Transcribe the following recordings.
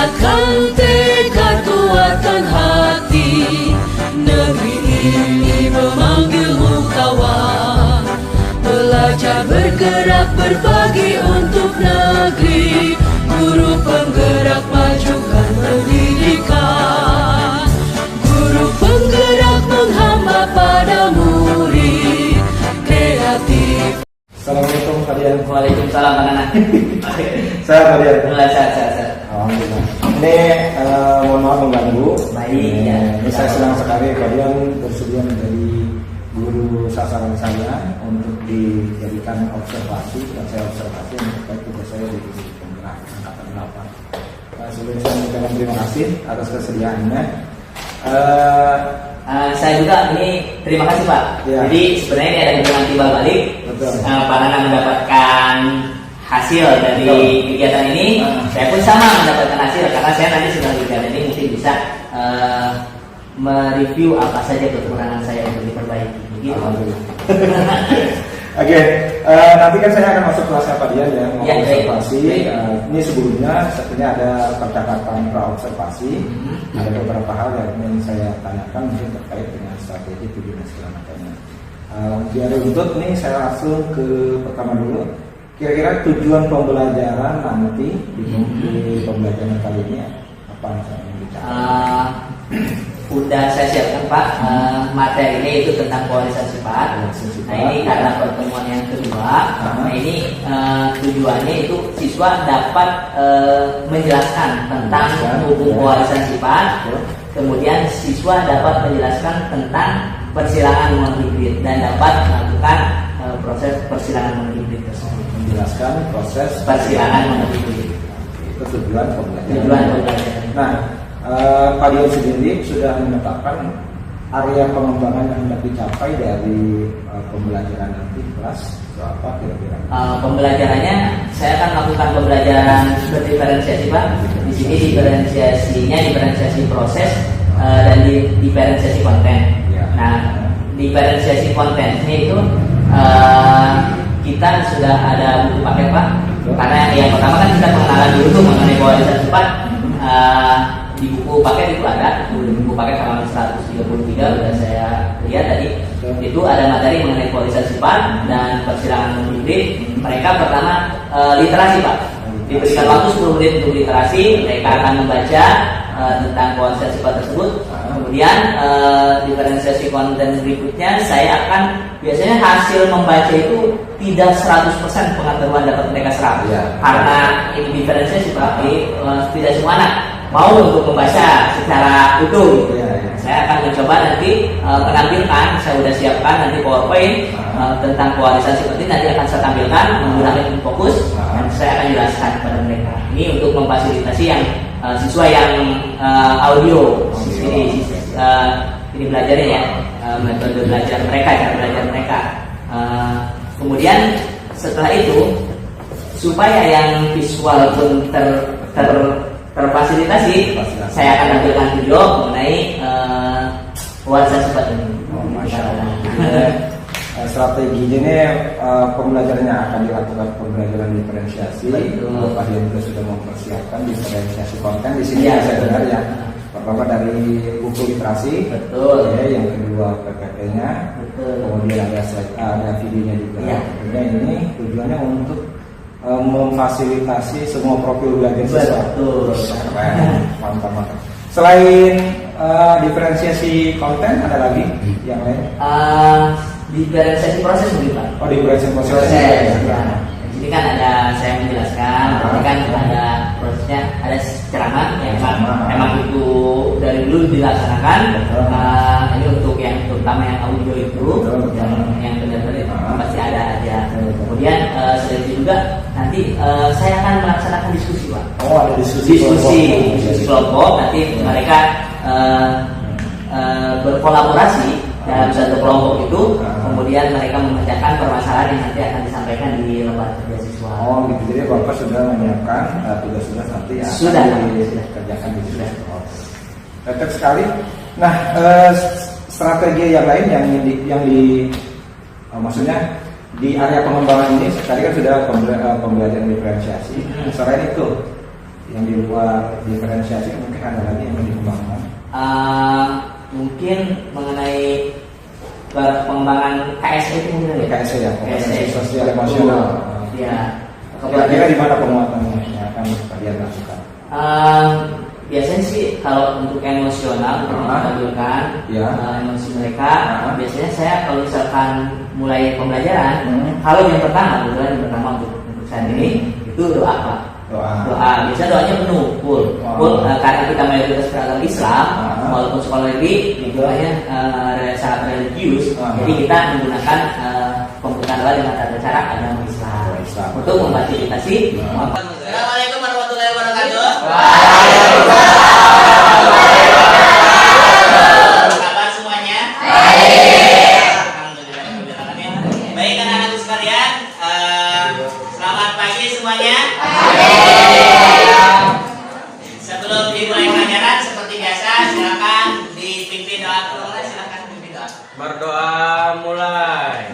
Kuatkan tekad, kuatkan hati, negeri ini memanggilmu kawan. Belajar bergerak berbagi untuk negeri, guru penggerak majukan pendidikan, guru penggerak menghamba pada murid kreatif. Assalamualaikum Fadian. Waalaikumsalam anak-anak. Saya Fadian. Sehat. Alhamdulillah. Ini mohon maaf mengganggu. Baik ya. Ini saya senang sekali Fadian bersedia menjadi guru sasaran saya untuk dijadikan observasi dan saya observasi terkait tugas saya di penggerak angkatan 8. Sebelum saya mengucapkan terima kasih atas kesediaannya. Saya juga ini terima kasih Pak. Ya. Jadi sebenarnya ini ada hubungan timbal balik. Betul. Pak Nana mendapatkan hasil dari kegiatan ini. Saya pun sama mendapatkan hasil karena saya nanti setelah kegiatan ini mungkin bisa mereview apa saja kekurangan saya untuk diperbaiki. Begitu. Alhamdulillah. Oke, nanti kan saya akan masuk kelasnya Pak Dian ya, mau observasi. Ini sebelumnya sebenarnya ada percakapan pra-observasi. Ada beberapa hal yang ingin saya tanyakan mungkin terkait dengan strategi tujuan dan segala macamnya. Biar untuk nih saya langsung ke pertama dulu. Kira-kira tujuan pembelajaran nanti di pembelajaran kali ini apa misalnya yang bicara? Udah saya siapkan Pak, materinya itu tentang pewarisan sifat. Nah ini karena pertemuan yang kedua. Nah ini tujuannya itu siswa dapat menjelaskan tentang hukum pewarisan sifat. Kemudian siswa dapat menjelaskan tentang persilangan monohibrid dan dapat melakukan proses persilangan monohibrid tersebut. Menjelaskan proses persilangan monohibrid. Itu tujuan pembelajaran. Nah, Pak Dion sendiri sudah menetapkan area pengembangan yang hendak dicapai dari pembelajaran nanti kelas berapa kira-kira? Pembelajarannya saya akan melakukan pembelajaran berdiferensiasi Pak. Di sini diferensiasi proses dan diferensiasi konten. Ya. Nah, diferensiasi kontennya itu kita sudah ada buku paket Pak. Karena yang pertama kan kita pengenalan dulu tuh mengenai pewarisan sifat. Di buku paket itu ada, buku paket halaman 133 sudah saya lihat tadi. Itu ada materi mengenai pewarisan sifat dan persilangan monohibrid. Mereka pertama literasi Pak. Diberikan waktu 10 menit untuk literasi. Mereka akan membaca tentang pewarisan sifat tersebut. Kemudian diferensiasi konten berikutnya saya akan biasanya hasil membaca itu tidak 100% pengetahuan dapat mereka serap. Karena ini diferensiasi Pak, tidak semua anak mau untuk membaca secara utuh. Saya akan mencoba nanti menampilkan, saya sudah siapkan nanti PowerPoint tentang pewarisan sifat ini nanti akan saya tampilkan menggunakan fokus dan saya akan jelaskan kepada mereka. Ini untuk memfasilitasi yang siswa yang audio. Ini belajarnya ya, metode belajar mereka, cara belajar mereka. Kemudian setelah itu supaya yang visual pun terfasilitasi, saya akan tampilkan video mengenai pewarisan sifat ini. Masya Allah. Strateginya ini pembelajarannya akan dilakukan pembelajaran diferensiasi. Pak Dian juga sudah mempersiapkan diferensiasi konten di sini. Saya dengar ya. Pertama dari buku literasi, betul. Ya, yang kedua PPT-nya, kemudian ada videonya juga. Kemudian ini tujuannya untuk memfasilitasi semua profil belajar siswa. Betul. Mantap. Selain diferensiasi konten, ada lagi yang lain? Diferensiasi proses mungkin Pak. Oh, diferensiasi proses. Ya. Jadi kan ada saya menjelaskan, ini kan ada prosesnya, ada ceramah yang memang itu dari dulu dilaksanakan. Ini untuk yang terutama yang audio itu, yang benar-benar itu pasti ada aja. Kemudian selain itu juga nanti saya akan melaksanakan diskusi Pak. Oh, ada diskusi kelompok. Nanti mereka berkolaborasi dalam satu kelompok itu, kemudian mereka memecahkan permasalahan yang nanti akan disampaikan di lembaga kerja siswa. Oh, gitu. Jadi Bapak sudah menyiapkan tugas-tugas nanti yang sudah dikerjakan di sini. Tepat sekali. Nah, strategi yang lain maksudnya di area pengembangan ini tadi kan sudah pembelajaran diferensiasi. Selain itu yang di luar diferensiasi mungkin ada lagi yang dikembangkan? Mungkin mengenai pengembangan KSE itu mungkin ya. KSE ya, kompetensi KSE. sosial emosional. Ya. Kira-kira di mana penguatannya yang akan kalian lakukan? Biasanya sih kalau untuk emosional untuk menstabilkan emosi mereka, biasanya saya kalau misalkan mulai pembelajaran, kalau yang pertama untuk saat ini itu doa Pak. Doa. Biasanya doanya penuh, full. Karena kita mayoritas beragama Islam, walaupun sekolah negeri doanya sangat religius, jadi kita menggunakan pembukaan doa dengan tata cara agama Islam untuk memfasilitasi. Assalamualaikum warahmatullahi wabarakatuh. Kabar semuanya? Alhamdulillah. Baik anak-anakku sekalian, selamat pagi semuanya. Sebelum dimulai pelajaran seperti biasa, silakan dipimpin doa. Silakan pimpin doa. Berdoa mulai.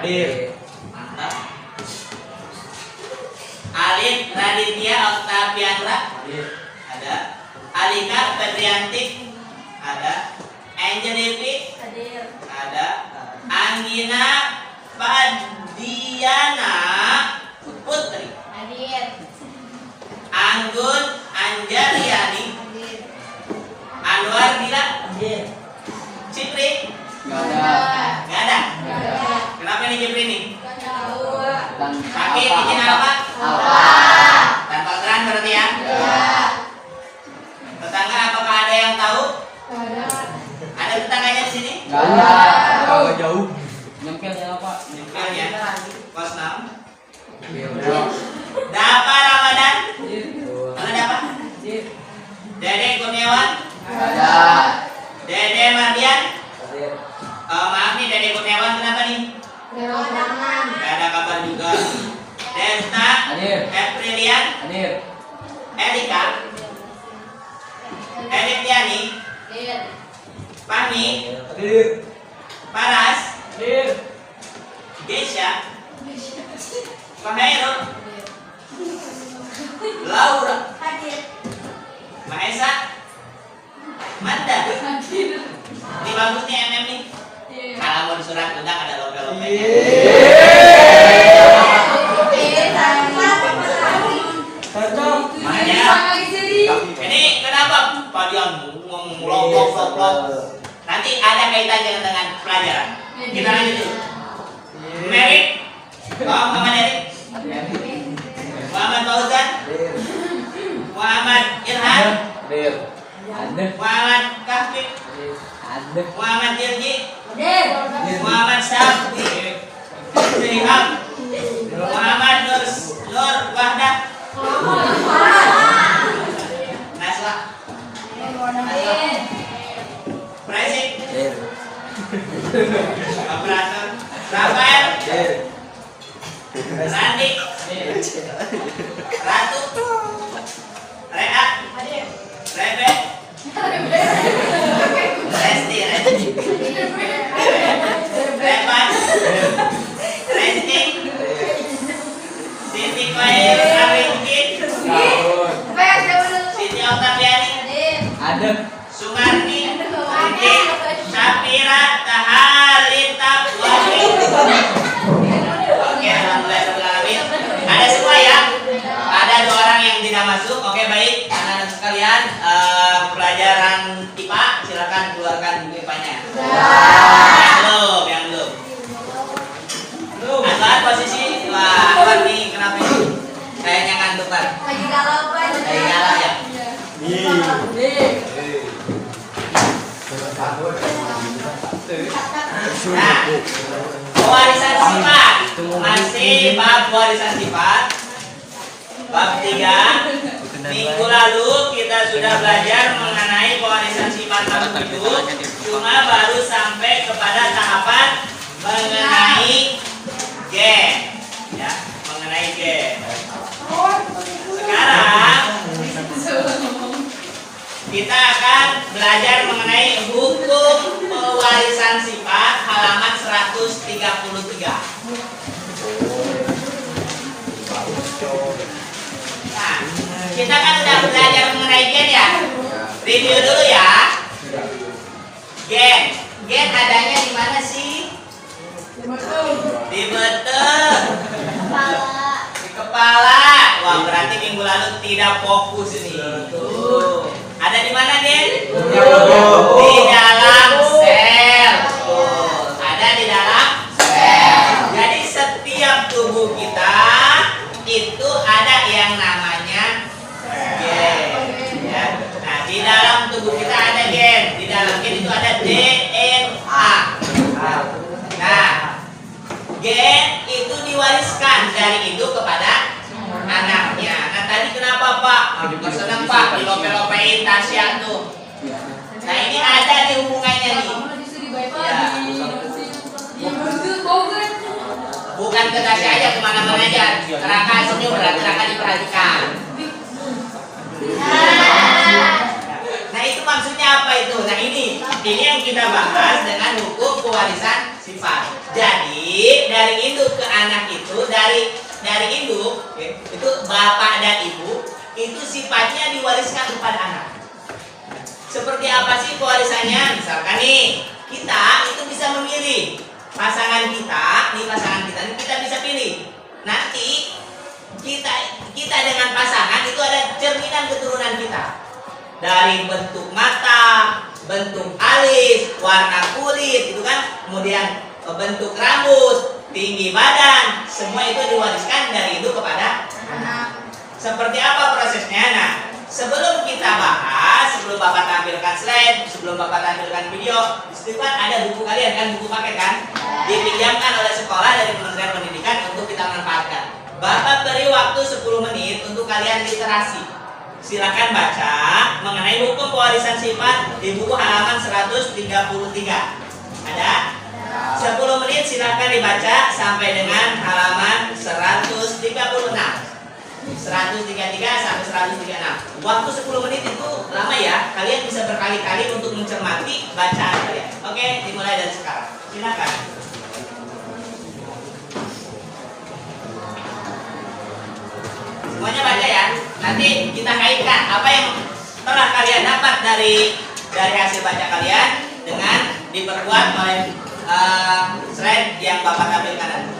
Hadir. Mantap. Alif Raditya Oktaviandra. Hadir. Ada. Alika Pedriantik. Ada. Angel Evi. Hadir. Ada. Anggina Padiana Putri. Hadir. Anggun Anjaliani. Hadir. Anwar Dila. Hadir. Cipri. Gak ada. Gak ada. Gak ada. Kenapa ini Cipri nih? Gak tahu. Dan Sakit izin apa? Apa? Tanpa keran berarti ya? Ya. Tetangga apakah ada yang tahu? Gak ada. Ada tetangganya di sini? gak ada. Agak jauh. Nyempilnya apa? Nyempil ya. Kos 6. Iya. Dapa Ramadan. Mana Dapa? Dede Kurniawan. Ada. Dede Mardian. Hadir. Maaf nih Dede Kurniawan kenapa nih? Kewenangan. Gak ada kabar juga. Desta. Hadir. Aprilian. Hadir. Erika. Eriktiani. Hadir. Fahmi. Hadir. Paras. Hadir. Gesha. Mahero. Laura. Hadir. Mahesa. Manda. Hadir. Ini bagusnya MM nih. Kalau mau di surat undang ada lope-lope. Ini kenapa Pak Dian ngelopok-lopok? Nanti ada kaitannya dengan pelajaran. Kita lanjut dulu. Merit. Muhammad Erik. Muhammad Fauzan. Muhammad Irhan. Hadir. Ada. Muhammad Kahfi. Ada. Muhammad Jirji. Hadir. Muhammad Syafri. Sihab. Muhammad Nur Wahdah. Naswa. Presik. Hadir. Operator. Rafael. Hadir. Randi. Ratu. Rea. Rebe. Resti. Revan. Resti. Siti Klair Arifin. Siti Oktaviani. Ada. Sumarni. Siti Sapira Tahalita Wahid. Oke, alhamdulillah. Ada semua ya? Ada 2 orang yang tidak masuk. Oke, baik. Anak-anak sekalian, pelajaran IPA silakan keluarkan buku IPA-nya. Yang belum. Azhar posisi. Wah, Azhar nih kenapa ini? Kayaknya ngantuk kan? Lagi galau Pak. Lagi galau ya? Nah, pewarisan sifat. Masih bab pewarisan sifat. Bab 3. Minggu lalu kita sudah belajar mengenai pewarisan sifat makhluk hidup. Cuma baru sampai kepada tahapan mengenai gen. Ya, mengenai gen. Sekarang kita akan belajar mengenai hukum pewarisan sifat halaman 133. Nah, kita kan udah belajar mengenai gen ya. Review dulu ya. Gen. Gen adanya di mana sih? Di betul. Di kepala. Wah, berarti minggu lalu tidak fokus nih. Tuh. Ada di mana, Gen? Di dalam sel. Tuh. Ada di dalam sel. Jadi setiap tubuh kita itu ada yang namanya gen. Ya. Nah, di dalam tubuh kita ada gen. Di dalam gen itu ada DNA. Nah, gen itu diwariskan dari induk kepada anaknya. Nah, tadi kenapa Pak? Senang Pak dilope-lopein Tasya tuh. Nah, ini ada nih hubungannya nih. Ya. Bukan ke Tasya aja, kemana-mana aja. Raka senyum berarti Raka diperhatikan. Nah, itu maksudnya apa itu? Nah, ini yang kita bahas dengan hukum pewarisan sifat. Jadi dari induk ke anak itu, dari induk itu bapak dan ibu itu sifatnya diwariskan kepada anak. Seperti apa sih pewarisannya? Misalkan nih kita itu bisa memilih pasangan kita, ini kita bisa pilih. Nanti kita dengan pasangan itu ada cerminan keturunan kita. Dari bentuk mata, bentuk alis, warna kulit, itu kan, kemudian bentuk rambut, tinggi badan, semua itu diwariskan dari induk kepada anak. Seperti apa prosesnya? Nah, sebelum kita bahas, sebelum Bapak tampilkan slide, sebelum Bapak tampilkan video, disitu kan ada buku kalian kan, buku paket kan, dipinjamkan oleh sekolah dari Kementerian Pendidikan untuk kita manfaatkan. Bapak beri waktu 10 menit untuk kalian literasi. silakan baca mengenai hukum pewarisan sifat di buku halaman 133. Ada? 10 menit silakan dibaca sampai dengan halaman 136. 133 sampai 136. Waktu 10 menit itu lama ya. Kalian bisa berkali-kali untuk mencermati bacaan kalian. Oke, dimulai dari sekarang. Silakan. Semuanya baca ya. Nanti kita kaitkan apa yang telah kalian dapat dari hasil baca kalian dengan diperkuat oleh slide yang Bapak tampilkan tadi.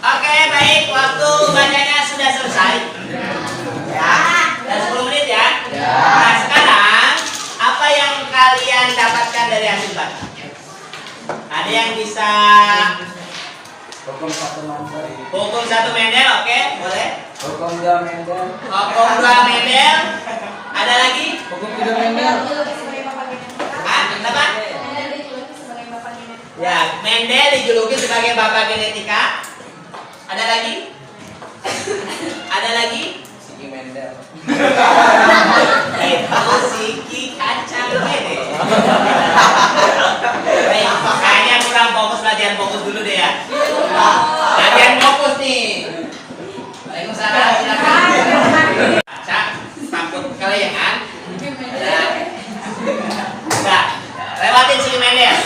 Oke, baik, waktu bacanya sudah selesai. Ya, dan 10 menit ya. Nah, sekarang apa yang kalian dapatkan dari hasil baca? Ada yang bisa Hukum satu Mendel. hukum 1 Mendel, oke, boleh. Hukum 2 Mendel. Hukum 2 Mendel. Ada lagi? Hukum 3 Mendel. Ah, kenapa? Ya, Mendel dijuluki sebagai bapak genetika. Ada lagi? Ada lagi? Siki Mendel. Itu Siki kacang gede. Baik, kayaknya kurang fokus latihan, fokus dulu deh ya. Latihan fokus nih. Waalaikumsalam, silakan. Cak, takut kelayangan. Udah, lewatin Siki Mendel.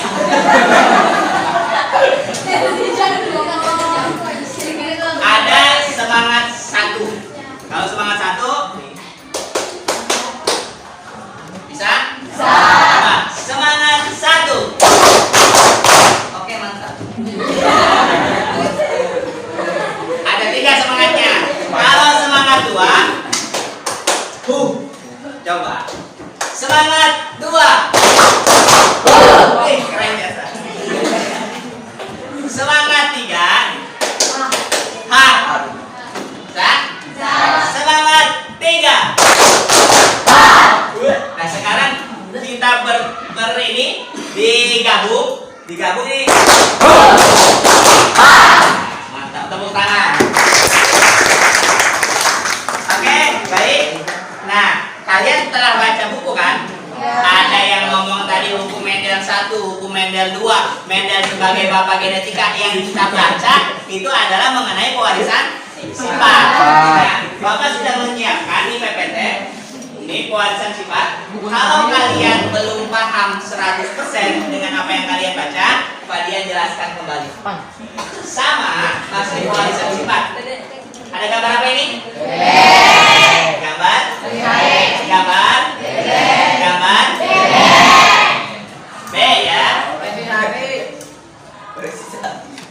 Ada semangat satu. Kalau semangat satu, bisa? Bisa. Semangat satu. Oke, mantap. Ada 3 semangatnya. Kalau semangat 2, coba. Semangat 2. Keren biasa. Semangat 3. Semangat 3. Nah, sekarang kita ini digabung ini. Mantap, tepuk tangan. Oke, baik. Nah, kalian telah baca buku kan? Ada yang ngomong tadi hukum Mendel 1, hukum Mendel 2, Mendel sebagai bapak genetika. Yang kita baca itu adalah mengenai pewarisan sifat. Nah, Bapak sudah menyiapkan di PPT ini pewarisan sifat. Kalau kalian belum paham 100% dengan apa yang kalian baca, Pak Dian jelaskan kembali. Sama masih pewarisan sifat. Ada gambar apa ini? Gambar? Gambar? Gambar? B ya.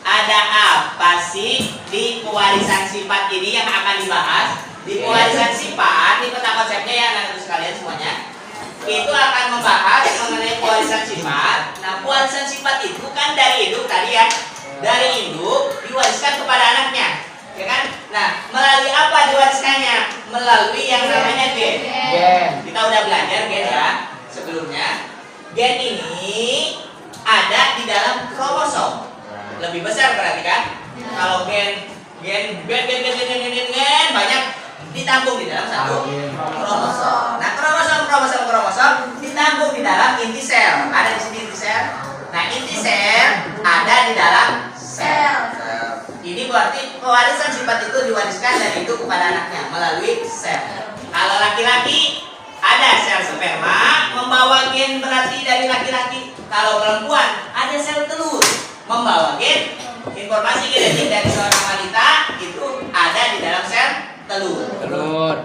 Ada apa sih di pewarisan sifat ini yang akan dibahas? Di pewarisan sifat, ini peta konsepnya ya anak-anak sekalian semuanya. Itu akan membahas mengenai pewarisan sifat. Nah, pewarisan sifat itu kan dari induk tadi ya. Dari induk diwariskan kepada anaknya, ya kan? Nah, melalui apa diwariskannya? Melalui yang namanya gen. Kita udah belajar gen ya sebelumnya. Gen ini ada di dalam kromosom. Lebih besar berarti kan? Kalau gen banyak ditampung di dalam satu kromosom. Nah, kromosom ditampung di dalam inti sel. Ada di sini inti sel. Nah, inti sel ada di dalam sel. Ini berarti pewarisan sifat itu diwariskan dari itu kepada anaknya melalui sel. Kalau laki-laki ada sel sperma membawa gen berarti dari laki-laki. Kalau perempuan ada sel telur membawa gen informasi genetik dari seorang wanita itu ada di dalam sel telur.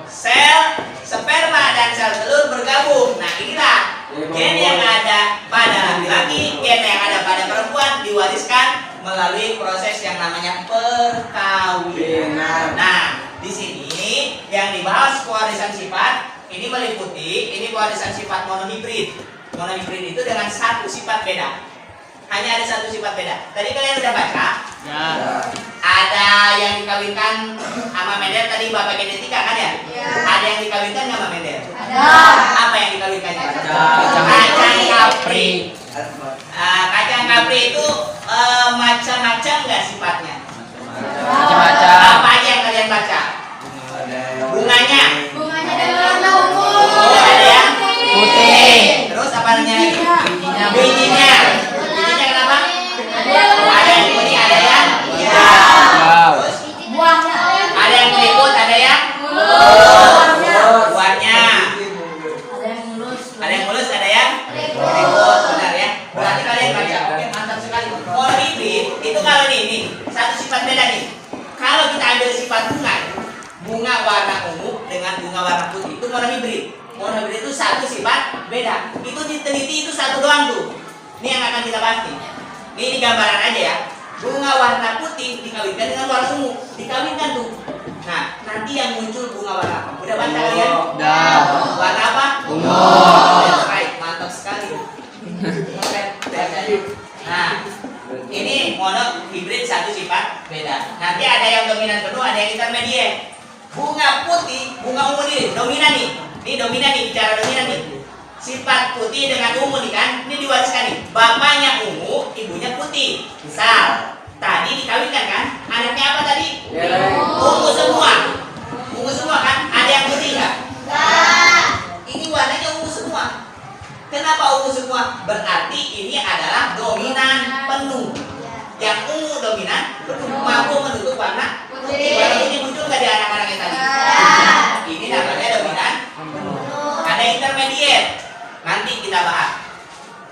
Sel sperma dan sel telur bergabung. Nah, inilah gen yang ada pada laki-laki, gen yang ada pada perempuan diwariskan melalui proses yang namanya perkawinan. Nah, di sini yang dibahas pewarisan sifat ini meliputi pewarisan sifat monohibrid. Monohibrid itu dengan satu sifat beda. Hanya ada satu sifat beda. Tadi kalian udah baca? Ya. Ada yang dikawinkan sama Mendel tadi bapak genetika kan ya? Ya. Ada yang dikawinkan sama Mendel? Ada. Apa yang dikawinkannya? Kacang kapri. Kacang kapri itu macam-macam nggak sifatnya? Macam-macam. Apa aja yang kalian baca? Bunganya? Bunganya dari warna ungu. Ada yang Putih. Terus apa namanya? Bijinya. Ada yang kuning, ada yang hijau. Terus Buahnya. ada yang keriput, ada yang buahnya. Ada yang mulus, ada yang keriput. Benar ya? Berarti kalian baca. Oke, mantap sekali. Monohibrid itu kalau ini satu sifat beda nih. Kalau kita ambil sifat bunga warna ungu dengan bunga warna putih itu monohibrid. Monohibrid itu satu sifat beda. Itu diteliti itu satu doang tuh. Ini yang akan kita bahas nih. Ini gambaran aja ya. Bunga warna putih dikawinkan dengan warna ungu, dikawinkan tuh. Nah, nanti yang muncul bunga warna apa? Udah baca kalian? Udah. Warna apa? Ungu. That's right, mantap sekali. Nah, ini monohibrid satu sifat beda. Nanti ada yang dominan penuh, ada yang intermediate. Bunga putih, bunga ungu ini dominan nih. Ini dominan nih, bicara dominan nih. Sifat putih dengan ungu nih kan, ini diwariskan nih. Bapaknya ungu, ibunya putih. Misal, tadi dikawinkan kan? Anaknya apa tadi? Ungu semua. Ungu semua kan? Ada yang putih nggak? Ini warnanya ungu semua. Kenapa ungu semua? Berarti ini adalah dominan penuh. Yang ungu dominan penuh, mampu menutup warna putih. Warna putih muncul nggak di anak-anak yang tadi? Ini namanya dominan penuh. Ada intermediate. Nanti kita bahas.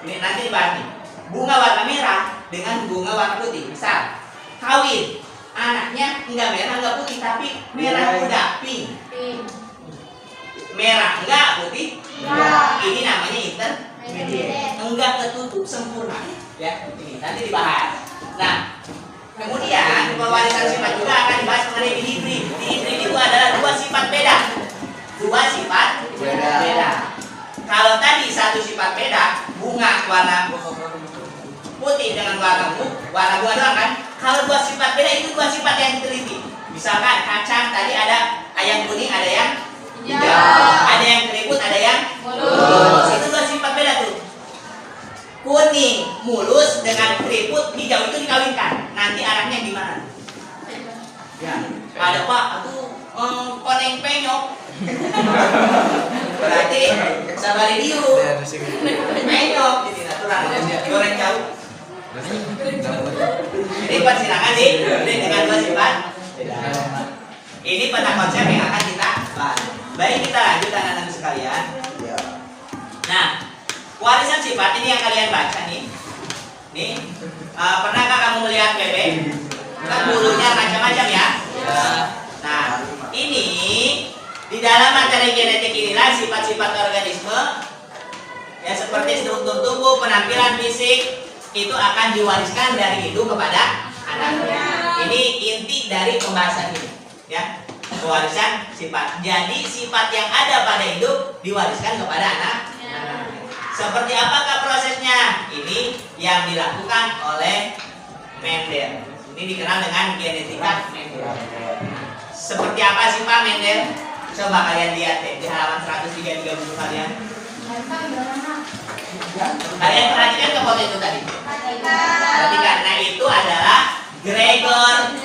Ini nanti dibahas nih. Bunga warna merah dengan bunga warna putih. Misal kawin, anaknya enggak merah enggak putih tapi merah muda, pink. Merah enggak putih. Ini namanya intermediate. Enggak ketutup sempurna. Ya, ini nanti dibahas. Nah, kemudian pewarisan sifat juga akan dibahas mengenai dihibrid. Dihibrid itu adalah dua sifat beda. Dua sifat beda. Kalau tadi satu sifat beda, bunga warna putih dengan warna bunga doang kan? Kalau dua sifat beda itu dua sifat yang diteliti. Misalkan kacang tadi ada yang kuning, ada yang hijau, ada yang keriput, ada yang mulus. Itu dua sifat beda tuh. Kuning mulus dengan keriput hijau itu dikawinkan. Nanti anaknya gimana? Ya, ada Pak, aku koneng penyok. Berarti sabar diu. Penyok jadi natural. Goreng jauh. Jadi persilakan ini dengan dua sifat. Ini pada konsep yang akan kita bahas. Baik, kita lanjut anak-anak sekalian. Nah, warisan sifat ini yang kalian baca nih. Nih, pernahkah kamu melihat bebek? Kan bulunya macam-macam ya. Nah, ini di dalam materi genetik inilah sifat-sifat organisme ya seperti struktur tubuh, penampilan fisik itu akan diwariskan dari induk kepada anaknya. Ini inti dari pembahasan ini, ya. Pewarisan sifat. Jadi sifat yang ada pada induk diwariskan kepada anak. Seperti apakah prosesnya? Ini yang dilakukan oleh Mendel. Ini dikenal dengan genetika Mendel. Seperti apa sih Pak Mendel? Coba kalian lihat deh di halaman 133 buku kalian. Kalian perhatikan ke foto itu tadi. Perhatikan. Nah, itu adalah Gregor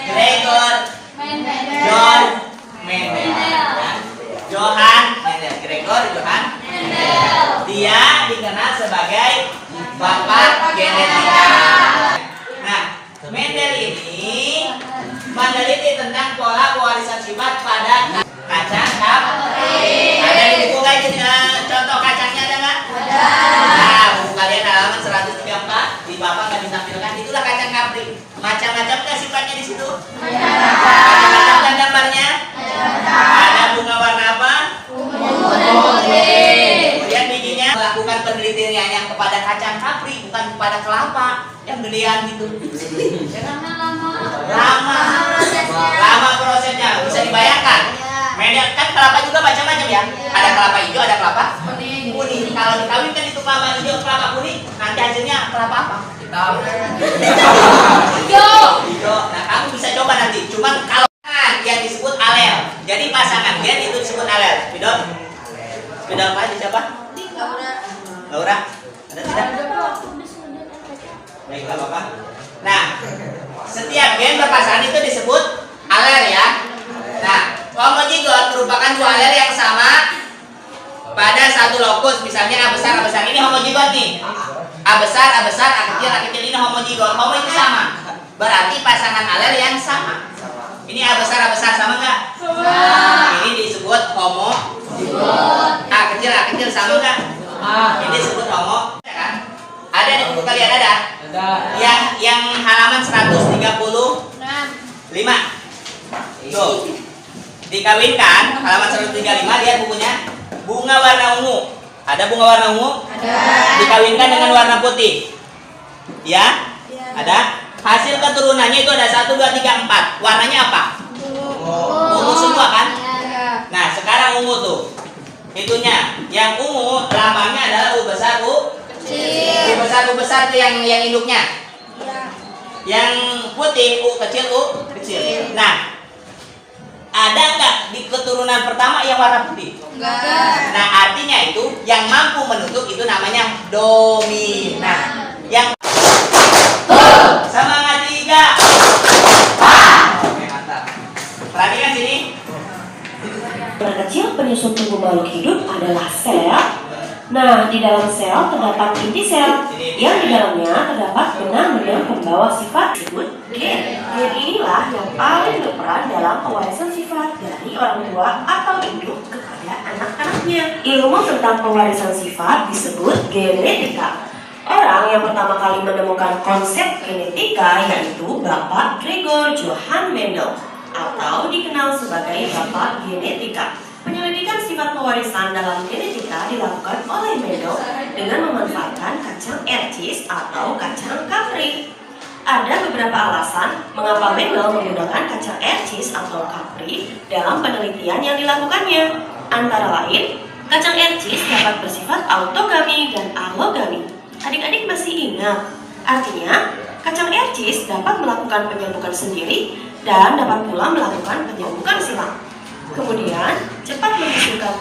John Mendel. Johann Mendel. Gregor Johann Mendel. Dia dikenal sebagai bapak genetika. Nah, Mendel ini meneliti tentang pola pewarisan sifat pada kacang kapri. Ada di buku kalian contoh kacangnya ada nggak? Ada. Nah, buku kalian halaman 134 di bapak nggak ditampilkan. Itulah kacang kapri. Macam-macam nggak sifatnya di situ? Macam-macam kan gambarnya? Ada bunga warna apa? Kemudian bijinya melakukan penelitian yang kepada kacang kapri, bukan kepada kelapa yang gedean gitu. Lama prosesnya. Bisa dibayangkan. Mendel kan kelapa juga macam-macam ya. Ada kelapa hijau, ada kelapa kuning. Kalau dikawinkan itu kelapa hijau, kelapa kuning, nanti hasilnya kelapa apa? Hijau. Nah, kamu bisa coba nanti. Cuman kalau yang disebut alel. Jadi pasangan gen itu disebut alel. Bidon apa itu siapa? Laura. Ada tidak? Baiklah Bapak. Nah, setiap gen berpasangan itu disebut alel ya. Nah, homozigot merupakan dua alel yang sama pada satu lokus. Misalnya A besar ini homozigot nih. A besar, A kecil ini homozigot. Homo itu sama. Berarti pasangan alel yang sama. Ini A besar sama nggak? Sama. Ini disebut homozigot. A kecil sama nggak? Ini disebut homo. Ada di buku kalian ada? Yang halaman 135. Tuh. Dikawinkan halaman 135, lihat bukunya. Bunga warna ungu. Ada bunga warna ungu? Ada. Dikawinkan dengan warna putih. Ya? Ada. Hasil keturunannya itu ada 1 2 3 4. Warnanya apa? Ungu semua kan? Nah, sekarang ungu tuh. Itunya. Yang ungu lambangnya adalah U besar U kecil. U besar tuh yang induknya. Yang putih U kecil. Nah, ada nggak di keturunan pertama yang warna putih? Enggak. Nah, artinya itu yang mampu menutup itu namanya dominan. Yang semangat 3. Perhatikan sini. Terkecil penyusun tubuh makhluk hidup adalah sel. Nah, di dalam sel terdapat inti sel, yang di dalamnya terdapat benang-benang pembawa sifat disebut gen. Gen inilah yang paling berperan dalam pewarisan sifat dari orang tua atau induk kepada anak-anaknya. Ilmu tentang pewarisan sifat disebut genetika. Orang yang pertama kali menemukan konsep genetika yaitu Bapak Gregor Johann Mendel, atau dikenal sebagai Bapak Genetika. Penyelidikan sifat pewarisan dalam genetika dilakukan oleh Mendel dengan memanfaatkan kacang ercis atau kacang kapri. Ada beberapa alasan mengapa Mendel menggunakan kacang ercis atau kapri dalam penelitian yang dilakukannya. Antara lain, kacang ercis dapat bersifat autogami dan allogami. Adik-adik masih ingat? Artinya, kacang ercis dapat melakukan penyambukan sendiri dan dapat pula melakukan penyambukan silang. Kemudian, cepat menghasilkan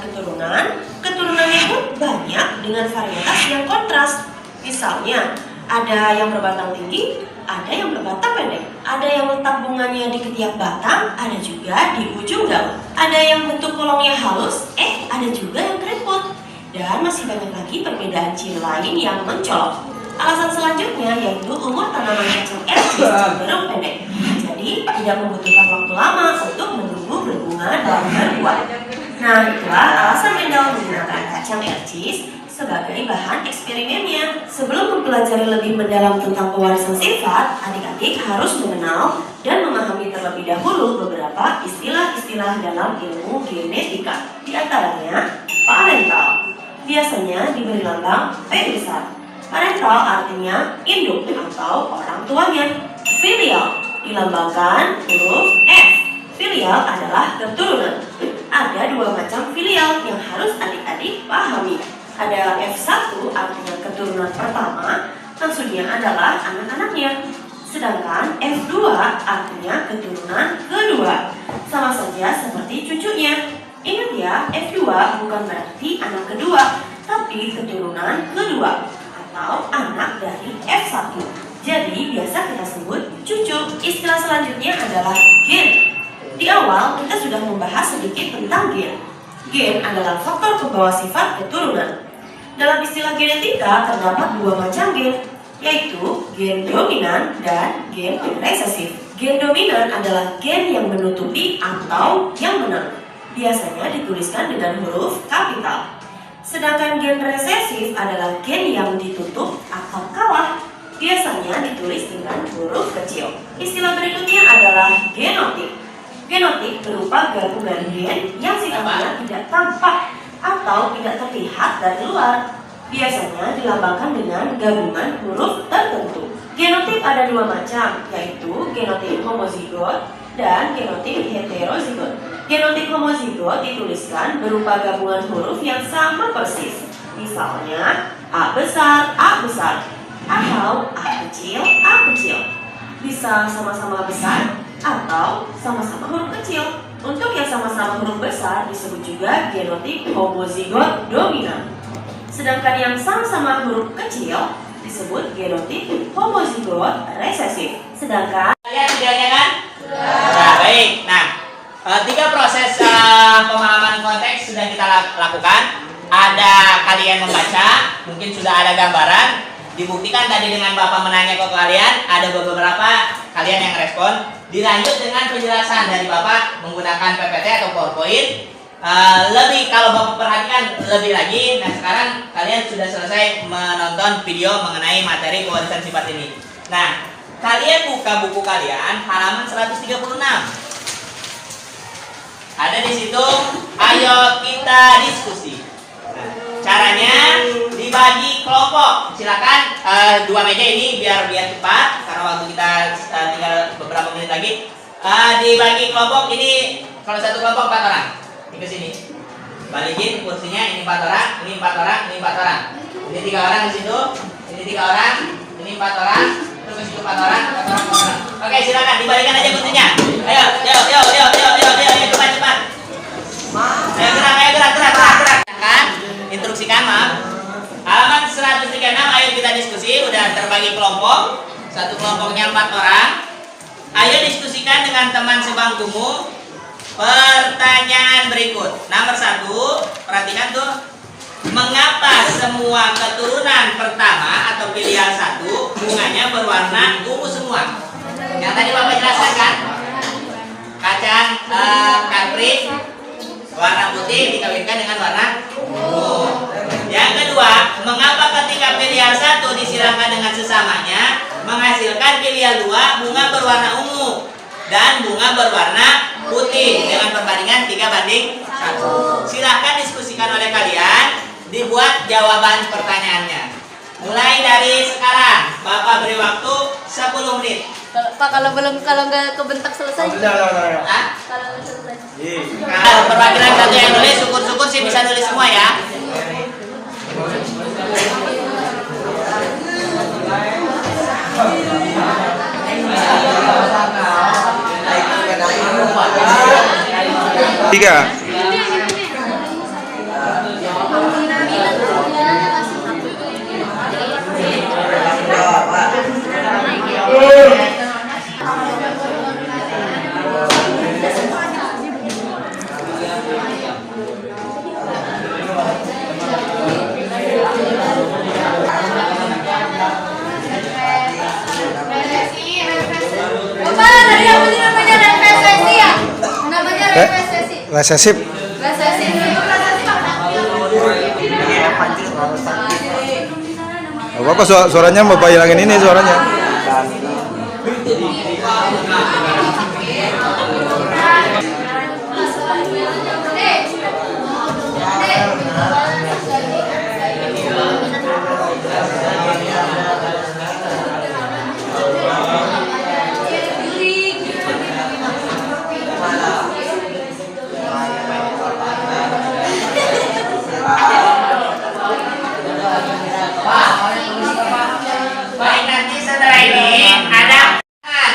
keturunannya pun banyak dengan varietas yang kontras. Misalnya, ada yang berbatang tinggi, ada yang berbatang pendek, ada yang letak bunganya di ketiak batang, ada juga di ujung daun, ada yang bentuk kolongnya halus, ada juga yang keriput, dan masih banyak lagi perbedaan ciri lain yang mencolok. Alasan selanjutnya yaitu umur tanaman kacang ercis cenderung pendek, jadi tidak membutuhkan waktu lama untuk menunggu berbunga dan berbuah. Nah, itulah alasan Mendel menggunakan kacang ercis sebagai bahan eksperimennya. Sebelum mempelajari lebih mendalam tentang pewarisan sifat, adik-adik harus mengenal dan memahami terlebih dahulu beberapa istilah-istilah dalam ilmu genetika. Di antaranya, parental, biasanya diberi lambang P besar. Parental artinya induk atau orang tuanya. Filial dilambangkan huruf F. Filial adalah keturunan. Ada dua macam filial yang harus adik-adik pahami. Ada F1 artinya keturunan pertama, maksudnya adalah anak-anaknya. Sedangkan F2 artinya keturunan kedua, sama saja seperti cucunya. Ingat ya, F2 bukan berarti anak kedua, tapi keturunan kedua atau anak dari F1. Jadi biasa kita sebut cucu. Istilah selanjutnya adalah gen. Di awal kita sudah membahas sedikit tentang gen. Gen adalah faktor pembawa sifat keturunan. Dalam istilah genetika terdapat dua macam gen, yaitu gen dominan dan gen resesif. Gen dominan adalah gen yang menutupi atau yang menang. Biasanya dituliskan dengan huruf kapital. Sedangkan gen resesif adalah gen yang ditutup atau kalah, biasanya ditulis dengan huruf kecil. Istilah berikutnya adalah genotip. Genotip berupa gabungan gen yang sifatnya tidak tampak atau tidak terlihat dari luar, biasanya dilambangkan dengan gabungan huruf tertentu. Genotip ada dua macam, yaitu genotip homozigot dan genotip heterozigot. Genotip homozigot dituliskan berupa gabungan huruf yang sama persis. Misalnya A besar, atau A kecil, A kecil. Bisa sama-sama besar atau sama-sama huruf kecil. Untuk yang sama-sama huruf besar disebut juga genotip homozigot dominan. Sedangkan yang sama-sama huruf kecil disebut genotip homozigot resesif. Sedangkan Kalian idealnya kan? Nah, baik. Nah, tiga proses pemahaman konteks sudah kita lakukan. Ada kalian membaca, mungkin sudah ada gambaran. Dibuktikan tadi dengan Bapak menanya ke kalian, ada beberapa kalian yang respon. Dilanjut dengan penjelasan dari Bapak menggunakan PPT atau PowerPoint. Lebih kalau Bapak perhatikan lebih lagi. Nah, sekarang kalian sudah selesai menonton video mengenai materi pewarisan sifat ini. Nah, kalian buka buku kalian halaman 136. Ada di situ, ayo kita diskusi. Nah, caranya dibagi kelompok. Silakan dua meja ini biar cepat karena waktu kita tinggal beberapa menit lagi. Dibagi kelompok ini, kalau satu kelompok 4 orang. Ini ke sini. Balikin kursinya, ini 4 orang, ini 4 orang, ini 4 orang. Ini 3 orang di situ, ini 3 orang, ini 4 orang, terus ke situ 4 orang, 4 orang, 4 orang. Oke, silakan dibalikan aja kursinya. Ayo, cepat. Ayo gerak. Kan? Instruksikan, maaf. Halaman 136, ayo kita diskusi. Udah terbagi kelompok. Satu kelompoknya 4 orang. Ayo diskusikan dengan teman sebangkumu Pertanyaan berikut. Nomor 1, perhatikan tuh. Mengapa semua keturunan pertama atau filial 1 bunganya berwarna ungu semua? Yang tadi Bapak jelaskan kan? Kacang kaprik warna putih dikawinkan dengan warna ungu. Yang kedua, mengapa ketika filial 1 disiramkan dengan sesamanya menghasilkan filial 2 bunga berwarna ungu dan bunga berwarna putih dengan perbandingan 3:1? Silahkan diskusikan oleh kalian, dibuat jawaban pertanyaannya. Mulai dari sekarang, Bapak beri waktu 10 menit. Pak, kalau nggak kebentak selesai. Hah? Kalau nggak selesai. Kalau perwakilan satu yang nulis, syukur-syukur sih bisa nulis semua ya. Tiga. Bapak, tadi apa sih namanya resesi ya? Namanya resesi. Resesif. Resesi. Bapak suaranya Bapak hilangin ini suaranya. Baik, nanti setelah ini ada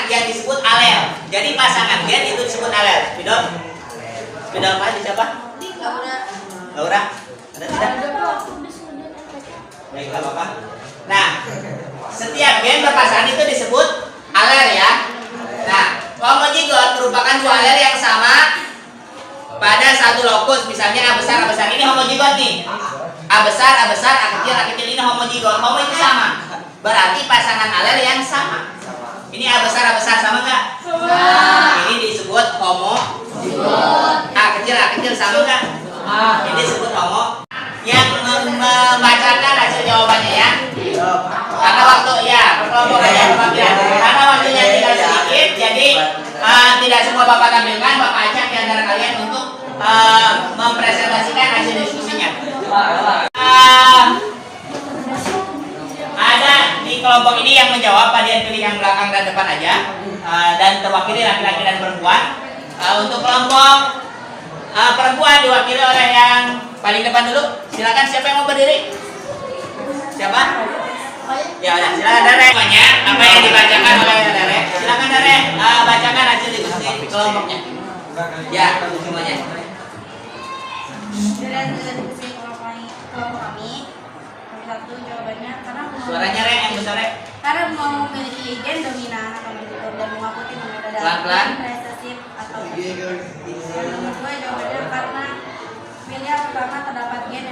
yang disebut alel. Jadi pasangan gen itu disebut alel. Spidol? Spidol apa? Siapa? Laura? Ada tidak? Baiklah Bapak. Nah, setiap gen berpasangan itu disebut alel ya. Nah, homozigot merupakan dua alel yang sama pada satu lokus. Misalnya A besar ini homozigot nih. A besar, A kecil ini homozigot. Homo itu sama. Berarti pasangan alel yang sama. Ini A besar sama nggak? Ini disebut homo. A kecil sama nggak? Ini disebut homo. Yang membacakan hasil jawabannya ya. Karena waktu ya perkelompokannya perwakilan. Karena waktunya tinggal sedikit, jadi tidak semua Bapak tampilkan. Bapak ajak di antara kalian untuk mempresentasikan hasil diskusinya. Ada di kelompok ini yang menjawab, kalian pilih yang belakang dan depan aja, dan terwakili laki-laki dan perempuan. Untuk kelompok perempuan diwakili oleh yang paling depan dulu. Silakan, siapa yang mau berdiri? Siapa? Ya udah, silakan Dare. Semuanya apa yang dibacakan oleh Dare? Silakan Dare, bacakan hasil diskusi kelompoknya. Ya, semuanya. Dari hasil diskusi kelompok kami, satu jawabannya karena Suaranya Re, yang besar Re. karena memiliki gen dominan atau menentukan dan bunga putih mengada Pelan-pelan. resesif atau nomor 2 jawabannya karena filial pertama terdapat gen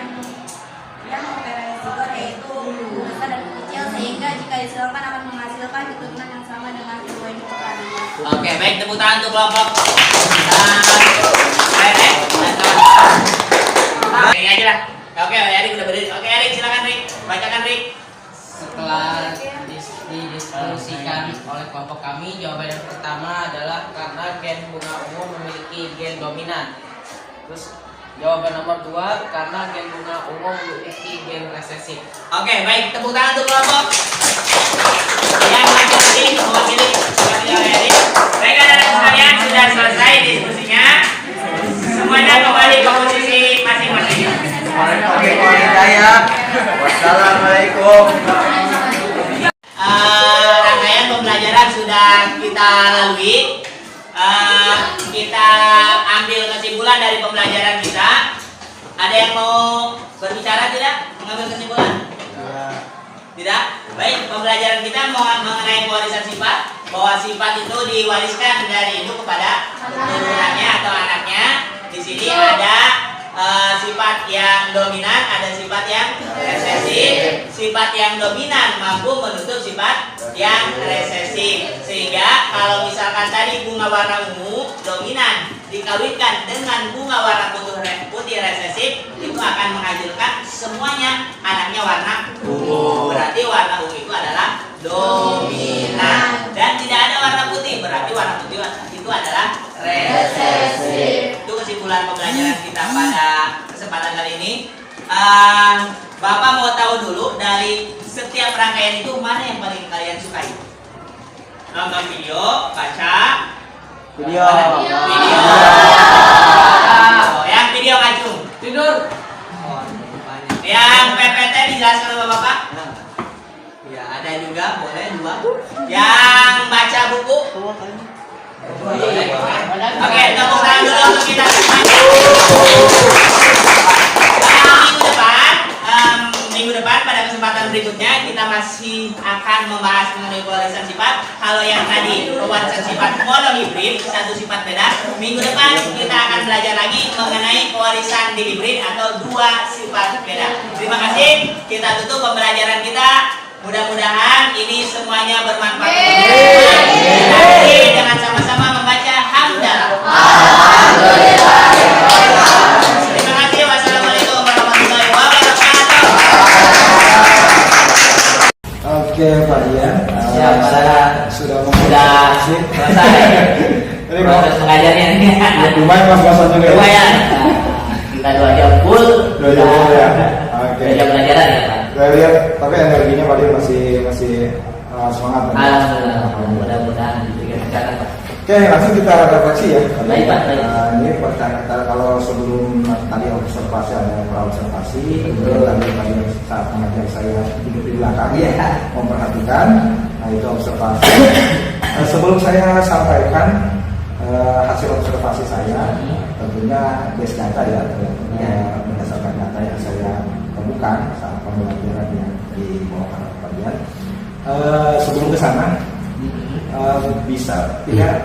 yang heterozigot yaitu besar dan kecil sehingga jika disiramkan akan menghasilkan keturunan yang sama dengan kedua ini pertandingan. Oke, baik, tepuk tangan untuk kelompok Re dan kawan. Ini aja lah. Oke, Erik udah berdiri. Oke, Erik silakan Rik, bacakan Rik. Setelah didiskusikan oleh kelompok kami, jawaban yang pertama adalah karena gen bunga ungu memiliki gen dominan. Terus jawaban nomor 2 karena gen bunga ungu memiliki gen resesif. Oke, baik, tepuk tangan untuk kelompok yang laki-laki mewakili oleh Erik. Baik, anak-anak sekalian, sudah selesai diskusinya. Semuanya kembali ke posisi masing-masing. Wassalamualaikum. Rangkaian pembelajaran sudah kita lalui. Kita ambil kesimpulan dari pembelajaran kita. Ada yang mau berbicara tidak? Mengambil kesimpulan? Tidak? Baik, pembelajaran kita mengenai pewarisan sifat. Bahwa sifat itu diwariskan dari induk kepada turunannya atau anaknya. sini ada sifat yang dominan, ada sifat yang resesif. Sifat yang dominan mampu menutup sifat yang resesif. Sehingga kalau misalkan tadi bunga warna ungu dominan dikawinkan dengan bunga warna putih resesif, itu akan menghasilkan semuanya anaknya warna ungu. Berarti warna ungu itu adalah dominan. Dan tidak ada warna putih, berarti warna putih itu adalah resesif. Itu kesimpulan pembelajaran kita pada kesempatan kali ini. Bapak mau tahu dulu dari setiap rangkaian itu mana yang paling kalian sukai? Nonton video, baca Video. video. Yang video ngacung. Tidur. Yang PPT dijelaskan oleh Bapak. Ya, ada juga, boleh dua. Yang baca buku. Oke, tepuk tangan dulu untuk kita semuanya. Minggu depan pada kesempatan berikutnya kita masih akan membahas mengenai pewarisan sifat. Kalau yang tadi pewarisan sifat monohibrid, satu sifat beda. Minggu depan kita akan belajar lagi mengenai pewarisan dihibrid atau dua sifat beda. Terima kasih. Kita tutup pembelajaran kita. Mudah-mudahan ini semuanya bermanfaat. Kita akhiri dengan sama-sama membaca hamdalah. Terima kasih. Wassalamualaikum warahmatullahi wabarakatuh. Oke Pak Dian, Siap, sudah selesai. Ini Proses mengajarnya ini. lumayan mas bahasanya ya. Lumayan. Kita 2 jam full. 2 jam full ya. Oke. 2 jam pelajaran ya Pak. Saya lihat tapi energinya Pak Dian masih semangat. Alhamdulillah. Mudah-mudahan diberikan kesehatan Pak. Oke, langsung kita refleksi ya. Baik, Pak, baik. Ini pertanyaan kalau sebelum tadi observasi ada observasi, betul tadi saat mengajar saya duduk di belakang memperhatikan, nah itu observasi. Sebelum saya sampaikan hasil observasi saya, tentunya base data ya, berdasarkan data yang saya temukan saat pembelajaran yang dibawakan oleh Pak Dian. Sebelum ke sana, bisa tidak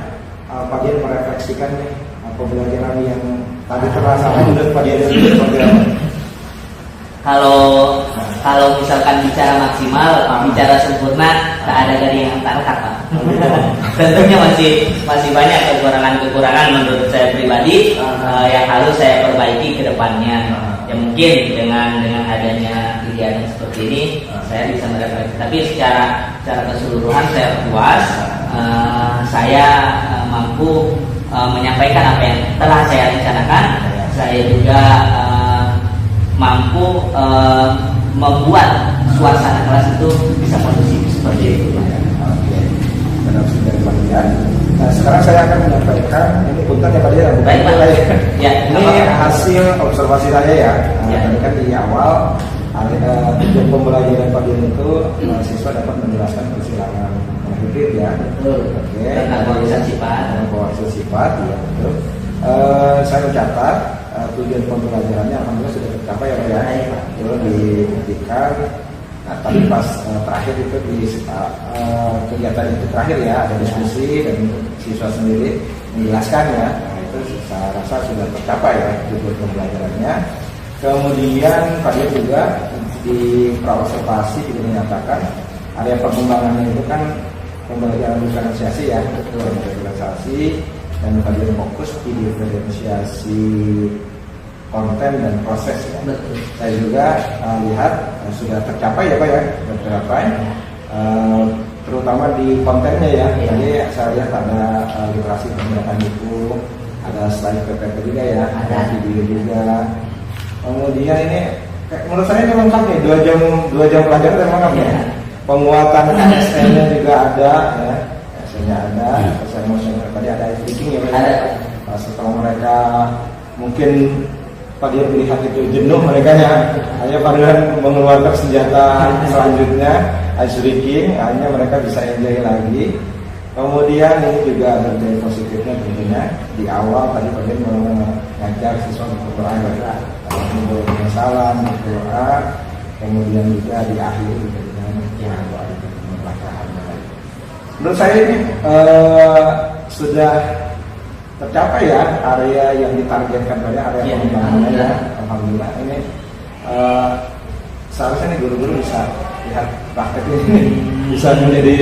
Pak Dian merefleksikan nih pembelajaran yang tadi terasa menurut Pak Dian itu seperti apa? Kalau misalkan bicara maksimal, bicara sempurna, tak ada dari yang terangkat Pak. Tentunya masih banyak kekurangan menurut saya pribadi yang harus saya perbaiki ke depannya. Ya mungkin dengan adanya kegiatan seperti ini saya bisa merefleksi. Tapi secara keseluruhan saya puas. Saya mampu menyampaikan apa yang telah saya rencanakan. Saya juga mampu membuat suasana kelas itu bisa kondusif seperti itu. Oke, benar sudah Pak Dian. Nah, sekarang saya akan menyampaikan ini punten ya Pak Dian. Baik Pak. Ya, ini hasil observasi saya ya. Tadi kan di awal tujuan pembelajaran Pak Dian itu siswa dapat menjelaskan persilangan hibrid ya. Betul. Oke. Tentang pewarisan sifat. Pewarisan sifat ya betul. Saya mencatat tujuan pembelajarannya alhamdulillah sudah tercapai ya Pak ya. Itu dibuktikan. Nah, tapi pas terakhir itu di kegiatan itu terakhir ya ada diskusi dan siswa sendiri menjelaskan ya. Nah, itu saya rasa sudah tercapai ya tujuan pembelajarannya. Kemudian tadi juga di praobservasi juga menyatakan area perkembangannya itu kan pembelajaran diferensiasi ya, diferensiasi dan bagian fokus di diferensiasi konten dan proses ya. Betul. Saya juga lihat sudah tercapai ya Pak ya, sudah tercapai terutama di kontennya ya. Jadi saya lihat ada literasi pembelajaran buku, ada slide PPT juga ya, ada video juga. Kemudian ini menurut saya ini lengkap nih, 2 jam pelajaran lengkap ya. Penguatan SN-nya juga ada ya. SN-nya ada, emosional tadi ada speaking ya Pak. Setelah mereka mungkin Pak Dian melihat itu jenuh mereka ya, hanya pada mengeluarkan senjata selanjutnya ice breaking, akhirnya mereka bisa enjoy lagi. Kemudian ini juga ada dari positifnya tentunya di awal tadi Pak Dian mengajak siswa untuk berdoa, membawa salam, berdoa, kemudian juga di akhir dengan doa dan pembelajaran. Menurut saya ini sudah tercapai ya area yang ditargetkan pada area Iya, pengembangannya ya. alhamdulillah. Alhamdulillah ini seharusnya nih guru-guru bisa lihat praktek ini bisa menjadi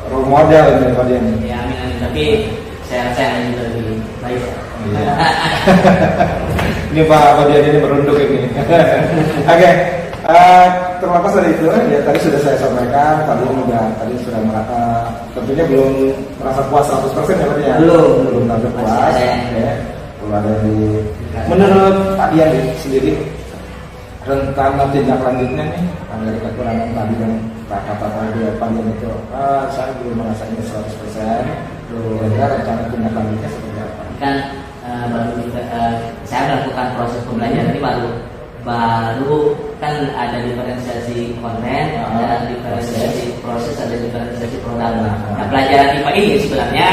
role model ini Pak Dian. Ya, amin, amin. Tapi saya rasa yang juga lebih baik. Iya. Ini Pak Dian ini merunduk ini. Oke, terlepas dari itu ya tadi sudah saya sampaikan tadi sudah tentunya belum merasa puas 100% ya Pak Dian. Belum tampil puas. Masih ada yang Belum ada di menurut Pak Dian sendiri rencana tindak lanjutnya nih dari kekurangan tadi yang kata Pak Dian itu saya belum merasa ini 100%. Kira-kira rencana tindak lanjutnya seperti apa? Kan saya melakukan proses pembelajaran ini baru kan ada diferensiasi konten, ada diferensiasi proses, ada diferensiasi produk. Nah, pelajaran IPA ini sebenarnya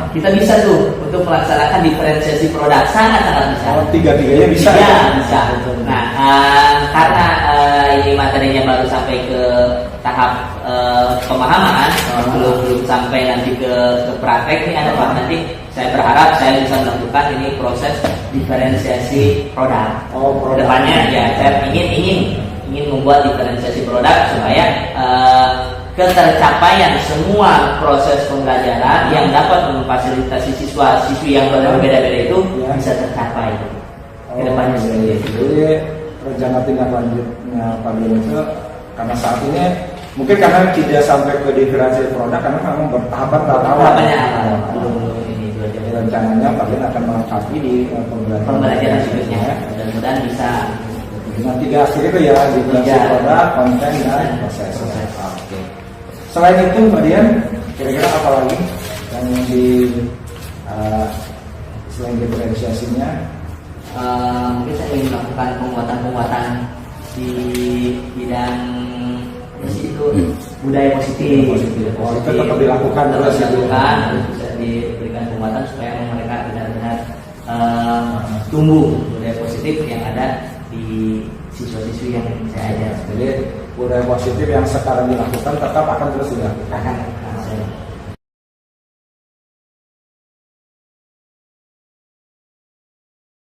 kita bisa tuh untuk melaksanakan diferensiasi produk sangat bisa. Oh, tiga-tiganya bisa. Ya, bisa. Nah, karena ini materinya baru sampai ke tahap pemahaman, belum sampai nanti ke praktek ini ada Pak. Nanti saya berharap saya bisa melakukan ini proses diferensiasi produk. Kedepannya ya saya ingin membuat diferensiasi produk supaya ketercapaian semua proses pembelajaran yang dapat memfasilitasi siswa-siswi yang berbeda-beda itu bisa tercapai. Kedepannya seperti itu. Jadi rencana tindak lanjutnya Pak Dian itu karena saat ini mungkin karena tidak sampai ke diferensiasi produk karena memang bertahapan jadi rencananya Pak Dian akan melengkapi di pembelajaran berikutnya. Mudah-mudahan bisa. Nah, 3 aspek itu ya diferensiasi produk, konten dan proses. Oke. Selain itu Pak Dian, kira-kira apa lagi yang selain diferensiasinya? Mungkin saya ingin melakukan penguatan di bidang itu budaya positif. Oh, itu tetap dilakukan terus harus bisa diberikan penguatan supaya mereka benar-benar tumbuh budaya positif yang ada di siswa-siswi yang saya ajar. Jadi budaya positif yang sekarang dilakukan tetap akan terus dilakukan.